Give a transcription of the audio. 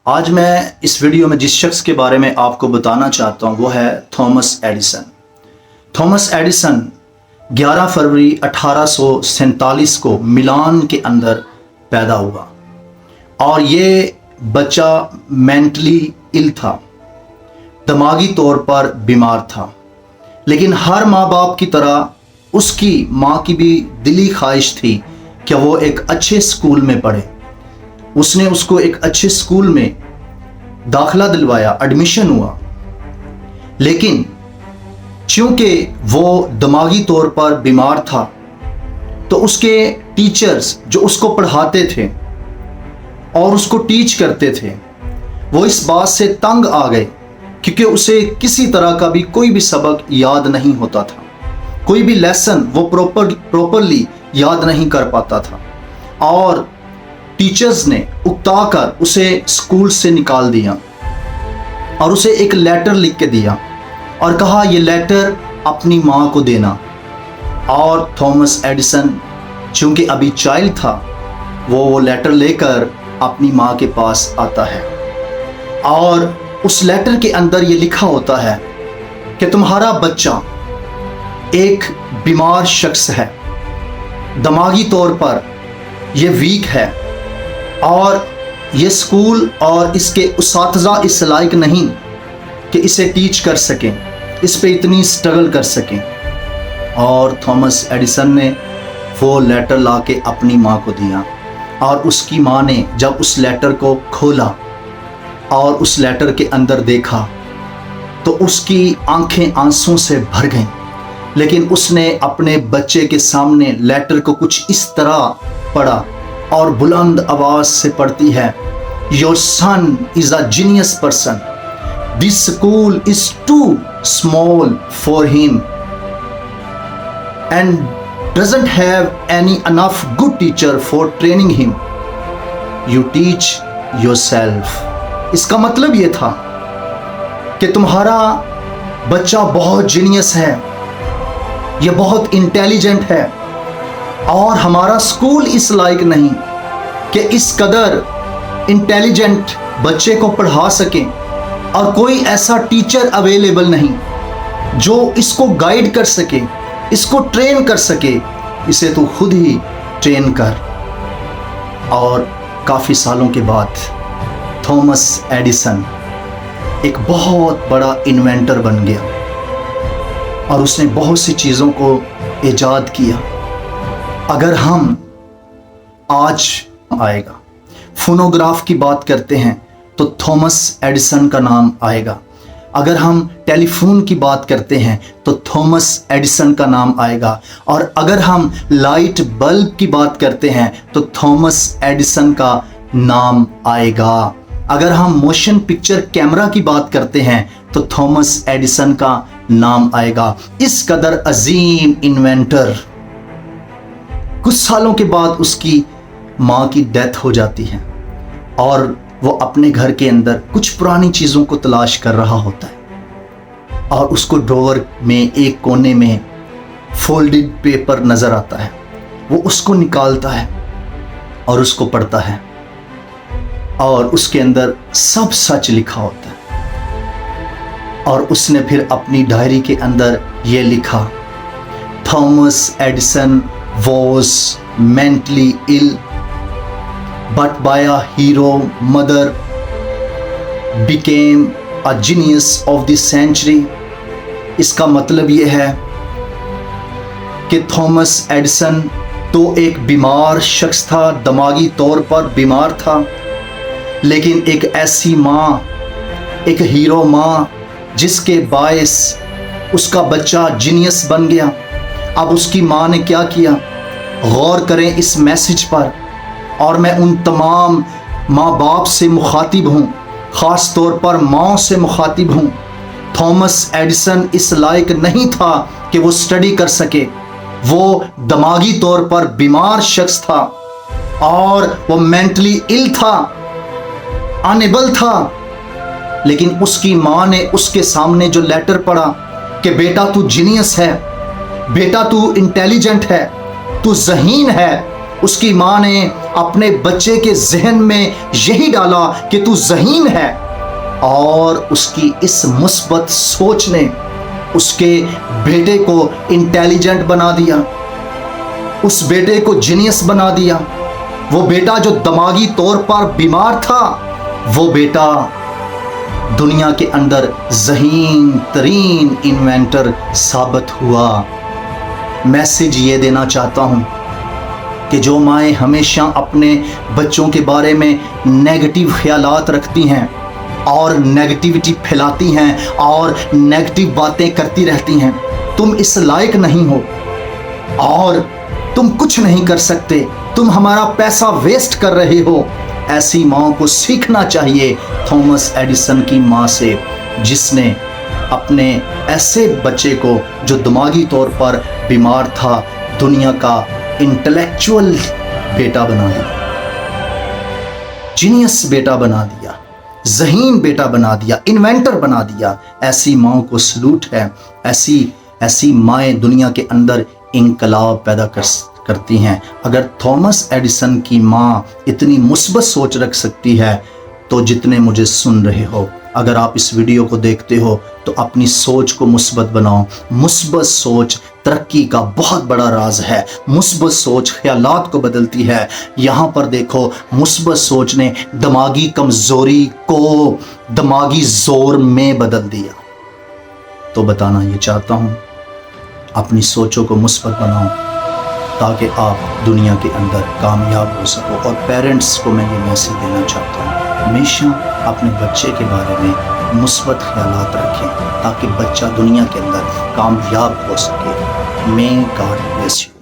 آج میں اس ویڈیو میں جس شخص کے بارے میں آپ کو بتانا چاہتا ہوں وہ ہے تھامس ایڈیسن۔ تھامس ایڈیسن 11 فروری 1847 کو ملان کے اندر پیدا ہوا اور یہ بچہ مینٹلی ال تھا، دماغی طور پر بیمار تھا، لیکن ہر ماں باپ کی طرح اس کی ماں کی بھی دلی خواہش تھی کہ وہ ایک اچھے سکول میں پڑھے۔ اس نے اس کو ایک اچھے سکول میں داخلہ دلوایا، ایڈمیشن ہوا، لیکن چونکہ وہ دماغی طور پر بیمار تھا تو اس کے ٹیچرز جو اس کو پڑھاتے تھے اور اس کو ٹیچ کرتے تھے وہ اس بات سے تنگ آ گئے کیونکہ اسے کسی طرح کا بھی کوئی بھی سبق یاد نہیں ہوتا تھا، کوئی بھی لیسن وہ پروپرلی یاد نہیں کر پاتا تھا، اور ٹیچرز نے اکتا کر اسے اسکول سے نکال دیا اور اسے ایک لیٹر لکھ کے دیا اور کہا یہ لیٹر اپنی ماں کو دینا۔ اور تھامس ایڈیسن چونکہ ابھی چائلڈ تھا وہ لیٹر لے کر اپنی ماں کے پاس آتا ہے اور اس لیٹر کے اندر یہ لکھا ہوتا ہے کہ تمہارا بچہ ایک بیمار شخص ہے، دماغی طور پر یہ ویک ہے اور یہ سکول اور اس کے اساتذہ اس لائق نہیں کہ اسے ٹیچ کر سکیں، اس پہ اتنی سٹرگل کر سکیں۔ اور تھامس ایڈیسن نے وہ لیٹر لا کے اپنی ماں کو دیا اور اس کی ماں نے جب اس لیٹر کو کھولا اور اس لیٹر کے اندر دیکھا تو اس کی آنکھیں آنسوں سے بھر گئیں، لیکن اس نے اپنے بچے کے سامنے لیٹر کو کچھ اس طرح پڑھا اور بلند آواز سے پڑھتی ہے، Your son is a genius person. This school is too small for him and doesn't have any enough good teacher for training him. You teach yourself. اس کا مطلب یہ تھا کہ تمہارا بچہ بہت جینیس ہے، یہ بہت انٹیلیجنٹ ہے اور ہمارا سکول اس لائق نہیں کہ اس قدر انٹیلیجنٹ بچے کو پڑھا سکیں، اور کوئی ایسا ٹیچر اویلیبل نہیں جو اس کو گائیڈ کر سکے، اس کو ٹرین کر سکے، اسے تو خود ہی ٹرین کر۔ اور کافی سالوں کے بعد تھامس ایڈیسن ایک بہت بڑا انوینٹر بن گیا اور اس نے بہت سی چیزوں کو ایجاد کیا۔ اگر ہم آج آئے گا فونوگراف کی بات کرتے ہیں تو تھامس ایڈیسن کا نام آئے گا، اگر ہم ٹیلی فون کی بات کرتے ہیں تو تھامس ایڈیسن کا نام آئے گا، اور اگر ہم لائٹ بلب کی بات کرتے ہیں تو تھامس ایڈیسن کا نام آئے گا، اگر ہم موشن پکچر کیمرہ کی بات کرتے ہیں تو تھامس ایڈیسن کا نام آئے گا۔ اس قدر عظیم انوینٹر کچھ سالوں کے بعد اس کی ماں کی ڈیتھ ہو جاتی ہے اور وہ اپنے گھر کے اندر کچھ پرانی چیزوں کو تلاش کر رہا ہوتا ہے اور اس کو ڈراور میں ایک کونے میں فولڈڈ پیپر نظر آتا ہے، وہ اس کو نکالتا ہے اور اس کو پڑھتا ہے اور اس کے اندر سب سچ لکھا ہوتا ہے، اور اس نے پھر اپنی ڈائری کے اندر یہ لکھا، Thomas Edison was mentally ill but by a hero mother became a genius of the century۔ اس کا مطلب یہ ہے کہ تھامس ایڈیسن تو ایک بیمار شخص تھا، دماغی طور پر بیمار تھا، لیکن ایک ایسی ماں، ایک ہیرو ماں جس کے باعث اس کا بچہ جینیس بن گیا۔ اب اس کی ماں نے کیا کیا، غور کریں اس میسج پر، اور میں ان تمام ماں باپ سے مخاطب ہوں، خاص طور پر ماں سے مخاطب ہوں۔ تھامس ایڈیسن اس لائق نہیں تھا کہ وہ سٹڈی کر سکے، وہ دماغی طور پر بیمار شخص تھا اور وہ مینٹلی ال تھا، انیبل تھا، لیکن اس کی ماں نے اس کے سامنے جو لیٹر پڑھا کہ بیٹا تو جینیس ہے، بیٹا تو انٹیلیجنٹ ہے، تو ذہین ہے، اس کی ماں نے اپنے بچے کے ذہن میں یہی ڈالا کہ تو ذہین ہے، اور اس کی اس مثبت سوچ نے اس کے بیٹے کو انٹیلیجنٹ بنا دیا، اس بیٹے کو جینیس بنا دیا۔ وہ بیٹا جو دماغی طور پر بیمار تھا، وہ بیٹا دنیا کے اندر ذہین ترین انوینٹر ثابت ہوا۔ میسج یہ دینا چاہتا ہوں کہ جو مائیں ہمیشہ اپنے بچوں کے بارے میں نیگیٹو خیالات رکھتی ہیں اور نیگیٹیوٹی پھیلاتی ہیں اور نیگیٹو باتیں کرتی رہتی ہیں، تم اس لائق نہیں ہو اور تم کچھ نہیں کر سکتے، تم ہمارا پیسہ ویسٹ کر رہے ہو، ایسی ماں کو سیکھنا چاہیے تھامس ایڈیسن کی ماں سے، جس نے اپنے ایسے بچے کو جو دماغی طور پر بیمار تھا، دنیا کا انٹلیکچوئل بیٹا بنا دیا، جینیس بیٹا بنا دیا، ذہین بیٹا بنا دیا، انوینٹر بنا دیا۔ ایسی ماں کو سلوٹ ہے۔ ایسی مائیں دنیا کے اندر انقلاب پیدا کرتی ہیں۔ اگر تھامس ایڈیسن کی ماں اتنی مثبت سوچ رکھ سکتی ہے تو جتنے مجھے سن رہے ہو، اگر آپ اس ویڈیو کو دیکھتے ہو تو اپنی سوچ کو مثبت بناؤ۔ مثبت سوچ ترقی کا بہت بڑا راز ہے۔ مثبت سوچ خیالات کو بدلتی ہے۔ یہاں پر دیکھو، مثبت سوچ نے دماغی کمزوری کو دماغی زور میں بدل دیا۔ تو بتانا یہ چاہتا ہوں، اپنی سوچوں کو مثبت بناؤ تاکہ آپ دنیا کے اندر کامیاب ہو سکو۔ اور پیرنٹس کو میں یہ میسج دینا چاہتا ہوں، ہمیشہ اپنے بچے کے بارے میں مثبت خیالات رکھیں تاکہ بچہ دنیا کے اندر کامیاب ہو سکے۔ May God bless you.